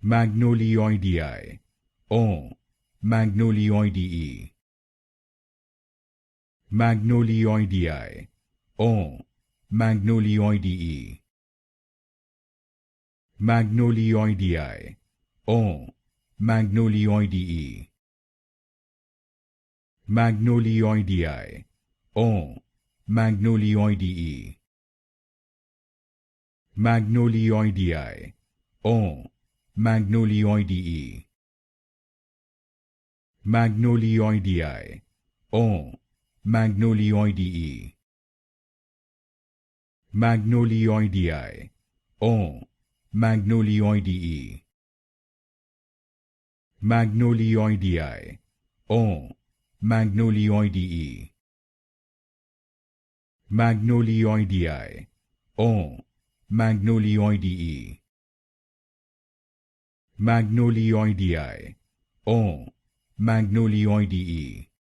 Magnolioideae, or Magnolioideae. Magnolioideae, or Magnolioideae. Magnolioideae, or Magnolioideae. Magnolioideae, or Magnolioideae. Magnolioideae, or Magnolioideae. Magnolioideae, or Magnolioideae. Magnolioideae, or Magnolioideae. Magnolioideae, or Magnolioideae. Magnolioideae, or Magnolioideae. Magnolioideae, or Magnolioideae.